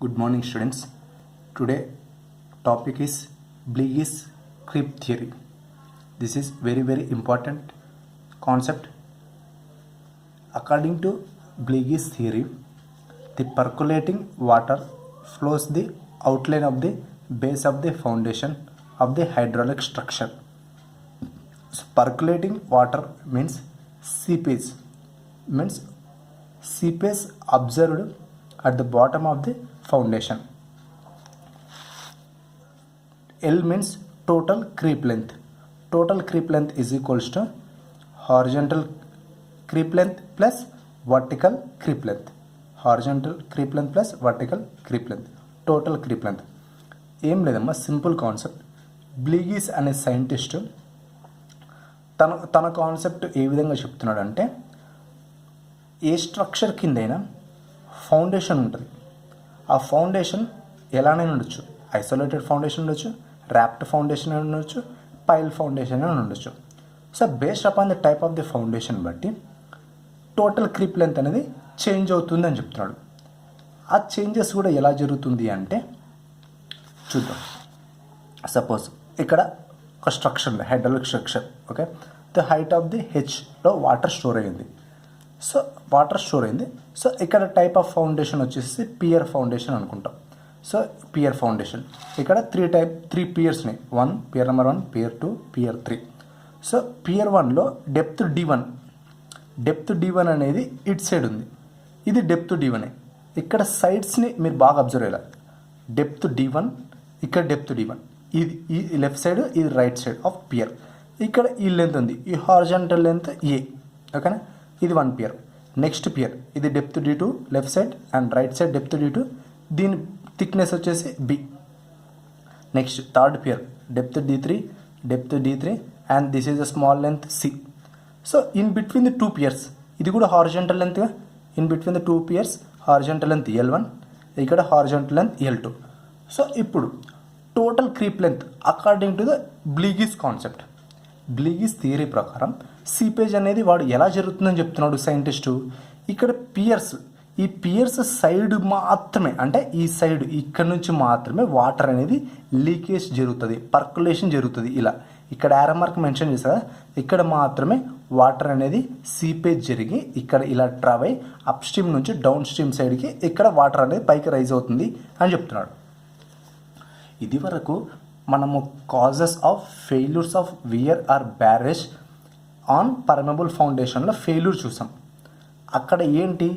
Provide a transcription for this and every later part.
Good morning, students. Today topic is Bligh's creep theory. This is very important concept. According to Bligh's theory, the percolating water flows the outline of the base of the foundation of the hydraulic structure. So percolating water means seepage observed at the bottom of the foundation. L means total creep length. Total creep length is equals to horizontal creep length plus vertical creep length. Horizontal creep length plus vertical creep length. Total creep length. ఏం లేదమ్మా, simple concept. బ్లీగిస్ అనే scientist తన concept ఏ విధంగా చెప్తున్నాడంటే, ఏ structure కిందైనా foundation ఉంటుంది. ఆ foundation ఎలానైనా ఉండొచ్చు. Isolated foundation ఉండొచ్చు, ర్యాప్డ్ ఫౌండేషన్ అని ఉండొచ్చు, పైల్ ఫౌండేషన్ అని ఉండొచ్చు. So based upon the type of the foundation బట్టి టోటల్ క్రీప్ లెంత్ అనేది చేంజ్ అవుతుంది అని చెప్తున్నాడు. ఆ చేంజెస్ కూడా ఎలా జరుగుతుంది అంటే చూద్దాం. సపోజ్ ఇక్కడ ఒక స్ట్రక్చర్ ఉంది, hydraulic structure. Okay, the height of the హెచ్లో వాటర్ స్టోర్ అయ్యింది. సో ఇక్కడ టైప్ ఆఫ్ ఫౌండేషన్ వచ్చేసి పియర్ ఫౌండేషన్ అనుకుంటాం. సో పియర్ ఫౌండేషన్ ఇక్కడ త్రీ పియర్స్ని, pier number 1, pier 2, pier 3. So pier 1లో డెప్త్ D1 అనేది ఇట్ సైడ్ ఉంది. ఇది డెప్త్ D1. ఇక్కడ సైడ్స్ని మీరు బాగా అబ్జర్వ్ అయ్యాలి. డెప్త్ D1, ఇక్కడ డెప్త్ D1, ఇది ఈ లెఫ్ట్ సైడ్, ఇది రైట్ సైడ్ ఆఫ్ పియర్. ఇక్కడ ఈ లెంత్ ఉంది, ఈ హారిజాంటల్ లెంత్ A. ఓకేనా, ఇది 1 పియర్. నెక్స్ట్ పియర్ ఇది depth D2 left side and right side depth D2, దీని థిక్నెస్ వచ్చేసి B. Next third pier depth D3 and this is a small length C. So in between the 2 piers ఇది కూడా horizontal లెంత్గా, in between the 2 piers horizontal length L1, ఇక్కడ horizontal length L2. So ఇప్పుడు total creep length according to the Bligh's concept, Bligh's theory ప్రకారం seepage అనేది వాడు ఎలా జరుగుతుందని చెప్తున్నాడు సైంటిస్టు. ఇక్కడ ఈ పియర్స్ సైడ్ మాత్రమే, అంటే ఈ సైడ్ ఇక్కడ నుంచి మాత్రమే వాటర్ అనేది లీకేజ్ జరుగుతుంది, పర్కులేషన్ జరుగుతుంది. ఇలా ఇక్కడ యారో మార్క్ మెన్షన్ చేశారా, ఇక్కడ మాత్రమే వాటర్ అనేది సీపేజ్ జరిగి ఇక్కడ ఇలా ట్రావ్ అయ్యి అప్ స్ట్రీమ్ నుంచి డౌన్ స్ట్రీమ్ సైడ్కి ఇక్కడ వాటర్ అనేది పైకి రైజ్ అవుతుంది అని చెప్తున్నాడు. ఇది వరకు మనము causes of failures of weir or barrage on permeable ఫౌండేషన్లో ఫెయిల్యూర్ చూసాం. అక్కడ ఏంటి,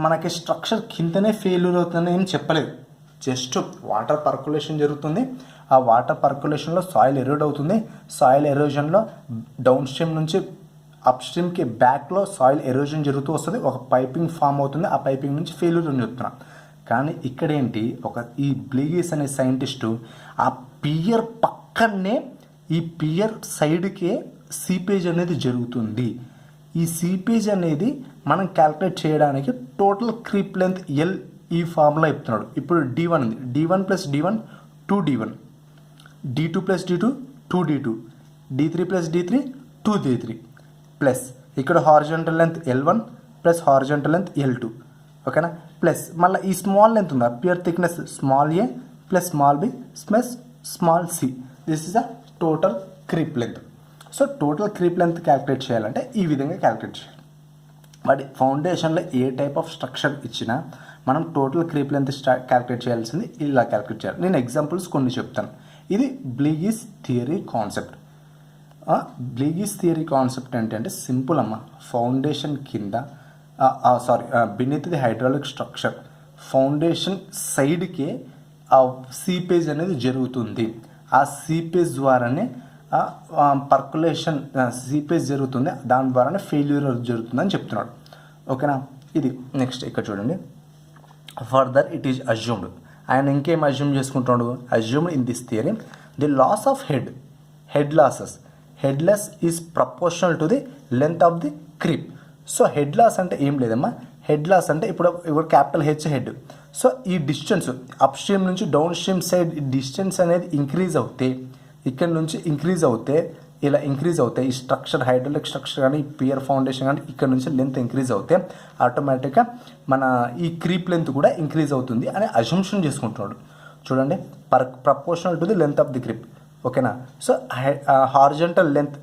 మనకి స్ట్రక్చర్ కిందనే ఫెయిల్యూర్ అవుతుందని ఏం చెప్పలేదు. జస్ట్ వాటర్ పర్కులేషన్ జరుగుతుంది. ఆ వాటర్ పర్కులేషన్లో సాయిల్ ఎరోడ్ అవుతుంది. సాయిల్ ఎరోజన్లో డౌన్ స్ట్రీమ్ నుంచి అప్ స్ట్రీమ్కి బ్యాక్లో సాయిల్ ఎరోజన్ జరుగుతూ వస్తుంది. ఒక పైపింగ్ ఫామ్ అవుతుంది. ఆ పైపింగ్ నుంచి ఫెయిల్యూర్ అని చెప్తున్నాం. కానీ ఇక్కడేంటి, ఈ బ్లీగిస్ అనే సైంటిస్టు ఆ పియర్ పక్కనే, ఈ పియర్ సైడ్కే సీపేజ్ అనేది జరుగుతుంది. ఈ సీపేజ్ అనేది మనం క్యాల్కులేట్ చేయడానికి టోటల్ క్రీప్ లెంత్ L ఈ ఫార్ములా చెప్తున్నాడు. ఇప్పుడు D1 ఉంది, D1 + D1 2D1, D2 + D2 2D2, D3 + D3 2D3 plus ఇక్కడ horizontal length L1 plus horizontal length L2. ఓకేనా, ప్లస్ మళ్ళీ ఈ స్మాల్ లెంత్ ఉందా, pier thickness small a plus small b plus small c. This is the total creep length. So total creep length calculate చేయాలంటే ఈ విధంగా calculate చేయాలి. But ఫౌండేషన్లో ఏ టైప్ ఆఫ్ స్ట్రక్చర్ ఇచ్చినా మనం టోటల్ క్రీప్ లెంత్ క్యాల్కులేట్ చేయాల్సింది ఇలా క్యాల్కులేట్ చేయాలి. నేను ఎగ్జాంపుల్స్ కొన్ని చెప్తాను. ఇది Bligh's theory concept. Bligh's theory concept ఏంటంటే సింపుల్ అమ్మ, ఫౌండేషన్ కింద beneath the hydraulic structure foundation సైడ్కే ఆ సీపేజ్ అనేది జరుగుతుంది. ఆ సీపేజ్ ద్వారానే పర్కులేషన్ సీపేజ్ జరుగుతుంది, దాని ద్వారానే ఫెయిల్యూర్ జరుగుతుందని చెప్తున్నాడు. ఓకేనా, ఇది నెక్స్ట్ ఇక్కడ చూడండి. ఫర్దర్ ఇట్ ఈజ్ అజ్యూమ్డ్, ఆయన ఇంకేం అజ్యూమ్ చేసుకుంటున్నాడు, assumed in this theory the loss of head loss is proportional to the length of the creep. So head loss అంటే ఏం లేదమ్మా, హెడ్ లాస్ అంటే ఇప్పుడు క్యాపిటల్ హెచ్ హెడ్. సో ఈ distance upstream నుంచి డౌన్ స్ట్రీమ్ సైడ్ డిస్టెన్స్ అనేది increase అవుతే, ఇక్కడ నుంచి ఇంక్రీజ్ అవుతే ఇలా ఇంక్రీజ్ అవుతాయి, ఈ స్ట్రక్చర్ హైడ్రాలిక్ స్ట్రక్చర్ కానీ పియర్ ఫౌండేషన్ కానీ ఇక్కడ నుంచి లెంత్ ఇంక్రీజ్ అవుతే ఆటోమేటిక్గా మన ఈ క్రీప్ లెంత్ కూడా ఇంక్రీజ్ అవుతుంది అని అజంప్షన్ చేసుకుంటున్నాడు. చూడండి, proportional to the length of the creep. ఓకేనా. So horizontal length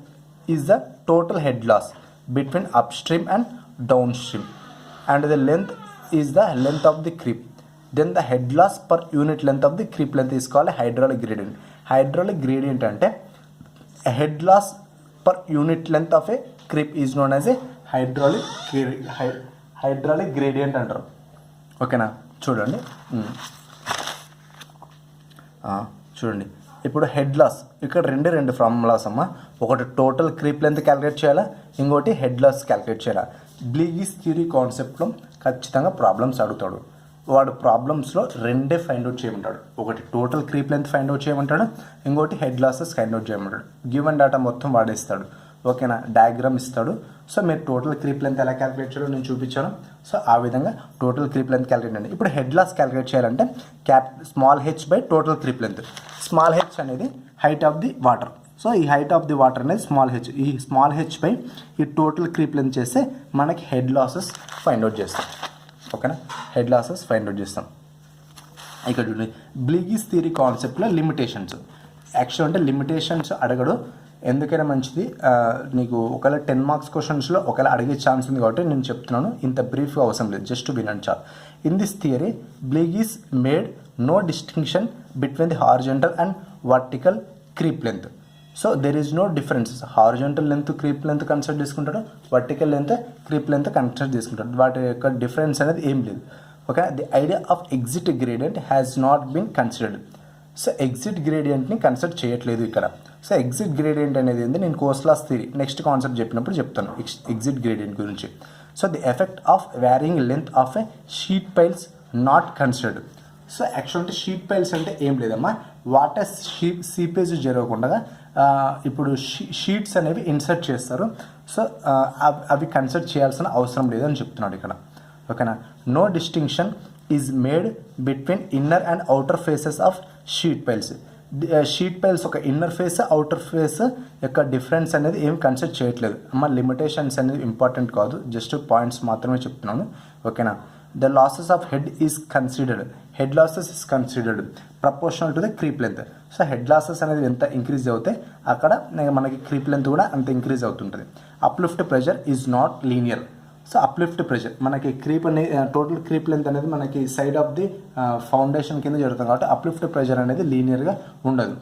is the total head loss between upstream and downstream and the length is the length of the creep. Then the head loss per unit length of the creep length తీసుకోవాలి hydraulic gradient. Hydraulic gradient అంటే head loss per unit length of a creep is known as a hydraulic gradient అంటారు. ఓకేనా. చూడండి చూడంండి ఇప్పుడు head loss ఇక్కడ రెండు formulas అమ్మ. ఒకటి టోటల్ క్రీప్ లెంత్ క్యాలిక్యులేట్ చేయాలా, ఇంకోటి హెడ్ లాస్ క్యాలిక్యులేట్ చేయాలా. బ్లీగీస్ థియరీ కాన్సెప్ట్లో ఖచ్చితంగా ప్రాబ్లమ్స్ అడుగుతాడు. వాడు ప్రాబ్లమ్స్లో రెండే ఫైండ్ అవుట్ చేయమంటాడు. ఒకటి total creep length find out చేయమంటాడు, ఇంకోటి హెడ్ లాసెస్ ఫైండ్ అవుట్ చేయమంటాడు. గివెన్ డేటా మొత్తం వాడేస్తాడు. ఓకేనా. డయాగ్రామ్ ఇస్తాడు. సో మీరు టోటల్ క్రీప్ లెంత్ ఎలా క్యాలిక్యులేట్ చేయాలో నేను చూపించాను. సో ఆ విధంగా టోటల్ క్రీప్ లెంత్ క్యాలిక్యులేట్ అండి. ఇప్పుడు హెడ్ లాస్ క్యాలిక్యులేట్ చేయాలంటే small H by total creep length. Small H అనేది height of the water. So ఈ హైట్ ఆఫ్ ది వాటర్ అనేది స్మాల్ హెచ్. ఈ స్మాల్ హెచ్ బై ఈ టోటల్ క్రీప్ లెంత్ చేస్తే మనకి హెడ్ లాసెస్ ఫైండ్ అవుట్ చేస్తాం. ఓకేనా. హెడ్ లాసెస్ ఫైండ్ అవుట్ చేస్తాం. ఇక్కడ చూడండి, బ్లీగీస్ థియరీ కాన్సెప్ట్లో లిమిటేషన్స్. యాక్చువల్ అంటే లిమిటేషన్స్ అడగడు, ఎందుకైనా మంచిది. నీకు ఒకవేళ 10 మార్క్స్ క్వశ్చన్స్లో ఒకవేళ అడిగే ఛాన్స్ ఉంది కాబట్టి నేను చెప్తున్నాను. ఇంత బ్రీఫ్గా అవసరం లేదు, జస్ట్ వినండి చాలు. In this theory Bligh's made no distinction between the horizontal and vertical creep length. So there is no difference. Horizontal length creep length consider చేసుకుంటాడు, vertical length creep length consider చేసుకుంటాడు. వాటి యొక్క డిఫరెన్స్ అనేది ఏం లేదు. Okay. The idea of exit gradient has not been considered. So exit గ్రేడియంట్ని consider చేయట్లేదు ఇక్కడ. సో ఎగ్జిట్ గ్రేడియంట్ అనేది ఏంది నేను కోస్లాస్ థియరీ నెక్స్ట్ కాన్సెప్ట్ చెప్పినప్పుడు చెప్తాను ఎగ్జిట్ గ్రేడియంట్ గురించి. So the effect of varying length of a sheet piles not considered. So actual అంటే షీట్ పైల్స్ అంటే ఏం లేదమ్మా, వాటర్ సీపేజ్ జరగకుండా ఇప్పుడు షీట్స్ అనేవి ఇన్సర్ట్ చేస్తారు. సో అవి కన్సిడర్ చేయాల్సిన అవసరం లేదని చెప్తున్నాడు ఇక్కడ. ఓకేనా. No distinction is made between inner and outer faces of sheet piles. Sheet piles ఒక ఇన్నర్ ఫేస్ అవుటర్ ఫేస్ యొక్క డిఫరెన్స్ అనేది ఏం కన్సిడర్ చేయట్లేదు అమ్మ. లిమిటేషన్స్ అనేది ఇంపార్టెంట్ కాదు, జస్ట్ పాయింట్స్ మాత్రమే చెప్తున్నాను. ఓకేనా. The losses of head is considered. Head losses is considered proportional to the creep length. So head losses అనేది ఎంత ఇంక్రీజ్ అవుతాయి అక్కడ మనకి క్రీప్ లెంత్ కూడా అంత ఇంక్రీజ్ అవుతుంటుంది. Uplift pressure is not linear. So uplift pressure మనకి క్రీప్ అనేది టోటల్ క్రీప్ లెంత్ అనేది మనకి సైడ్ ఆఫ్ ది ఫౌండేషన్ కింద జరుగుతుంది కాబట్టి అప్లిఫ్ట్ ప్రెషర్ అనేది లీనియర్గా ఉండదు.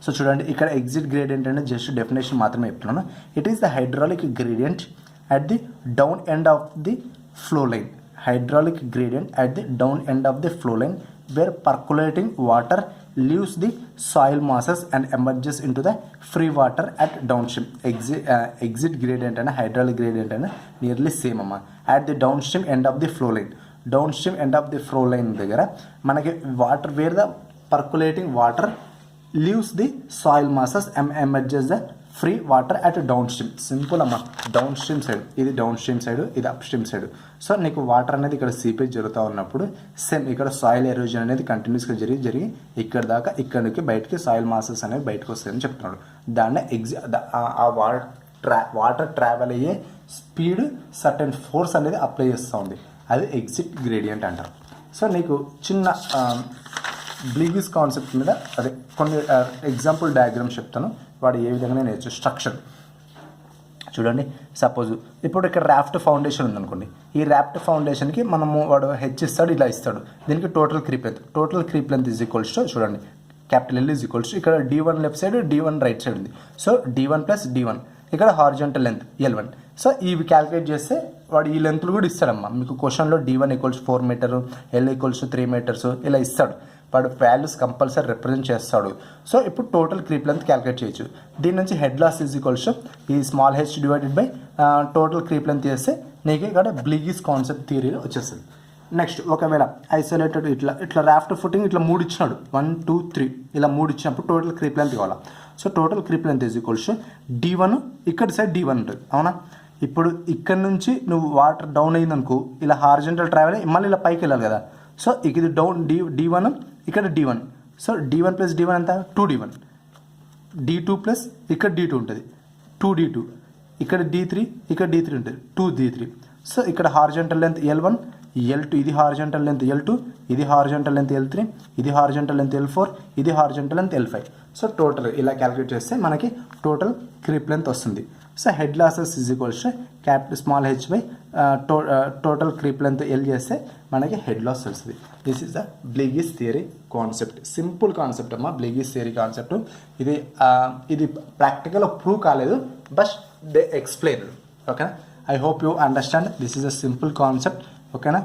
సో చూడండి, ఇక్కడ ఎగ్జిట్ గ్రేడియంట్ అనేది జస్ట్ డెఫినేషన్ మాత్రమే చెప్తున్నాను. It is the hydraulic gradient at the down end of the flow line. Hydraulic gradient at the down end of the flow line where percolating water leaves the soil masses and emerges into the free water at downstream. Exit gradient and hydraulic gradient and nearly same amma. At the downstream end of the flow line. Downstream end of the flow line దగ్గర మనకి water where the percolating water leaves the soil masses and emerges the free water at down stream. Simple అమ్మ. Down stream side ఇది down stream side, ఇది up stream side. So నీకు water అనేది ఇక్కడ seepage జరుగుతూ ఉన్నప్పుడు సేమ్ ఇక్కడ soil erosion అనేది కంటిన్యూస్గా జరిగి ఇక్కడ దాకా ఇక్కడికి బయటకి సాయిల్ మాసెస్ అనేవి బయటకు వస్తాయని చెప్తున్నాడు. దాన్నే ఆ వాటర్ ట్రావెల్ అయ్యే స్పీడ్ సర్టెన్ ఫోర్స్ అనేది అప్లై చేస్తూ ఉంది, అది ఎగ్జిట్ గ్రేడియంట్ అంటారు. సో నీకు చిన్న బ్లీగీస్ కాన్సెప్ట్ మీద అదే కొన్ని ఎగ్జాంపుల్ డయాగ్రామ్స్ చెప్తాను, వాడు ఏ విధంగా నేర్చు. స్ట్రక్చర్ చూడండి, సపోజ్ ఇప్పుడు ఇక్కడ ర్యాఫ్ట్ ఫౌండేషన్ ఉందనుకోండి. ఈ ర్యాఫ్ట్ ఫౌండేషన్కి మనము వాడు హెచ్ ఇస్తాడు, ఇలా ఇస్తాడు. దీనికి total creep length is equals to చూడండి capital L is equals to ఇక్కడ D1 left side D1 right side ఉంది. సో D1 ప్లస్ D1 ఇక్కడ హారిజంటల్ లెంత్ L1. సో ఇవి క్యాలిక్యులేట్ చేస్తే వాడు ఈ లెంత్లు కూడా ఇస్తాడమ్మా. మీకు క్వశ్చన్లో D1 equals 4 metre, L equals 3 metres ఇలా ఇస్తాడు. వాడు వాల్యూస్ కంపల్సరీ రిప్రజెంట్ చేస్తాడు. సో ఇప్పుడు టోటల్ క్రీప్ లెంత్ క్యాలిక్యులేట్ చేయొచ్చు. దీని నుంచి హెడ్ లాస్ ఈజ్ ఈక్వల్స్ ఈ small H divided by total creep length చేస్తే నీకు ఇక్కడ బ్లీగీస్ కాన్సెప్ట్ థియరీలో వచ్చేస్తుంది. నెక్స్ట్ ఒకవేళ ఐసోలేటెడ్ ఇట్లా రాఫ్ట్ ఫుటింగ్ ఇట్లా 3 ఇచ్చినాడు, 1 2 3 ఇలా 3 ఇచ్చినప్పుడు టోటల్ క్రీప్ లెంత్ కావాలా. So total creep length is equals D1 ఇక్కడ సైడ్ D1 ఉంటుంది అవునా. ఇప్పుడు ఇక్కడ నుంచి నువ్వు వాటర్ డౌన్ అయిందనుకో ఇలా హారిజంటల్ ట్రావెల్ అయ్యి మళ్ళీ ఇలా పైకి వెళ్ళాలి కదా. సో ఇది డౌన్ D1 ఇక్కడ D1. So D1 plus D1 ఎంత 2D1. D2 ప్లస్ ఇక్కడ D2 ఉంటుంది 2D2, ఇక్కడ D3, ఇక్కడ D3 ఉంటుంది 2D3. సో ఇక్కడ హారిజంటల్ లెంత్ L1, L2, ఇది హారిజంటల్ లెంత్ L2, ఇది హారిజంటల్ లెంత్ L3, ఇది హారిజంటల్ లెంత్ L4, ఇది horizontal length L5. So total ఇలా క్యాలిక్యులేట్ చేస్తే మనకి టోటల్ క్రీప్ లెంత్ వస్తుంది. So head losses is equals small h by total creep length L చేస్తే మనకి హెడ్ లాస్ వస్తుంది. This is the Bligh's theory concept. Simple concept అమ్మా Bligh's theory concept. ఇది practical prove కాలేదు, but they explain. ఓకేనా? I hope you understand. This is a simple concept. ఓకేనా?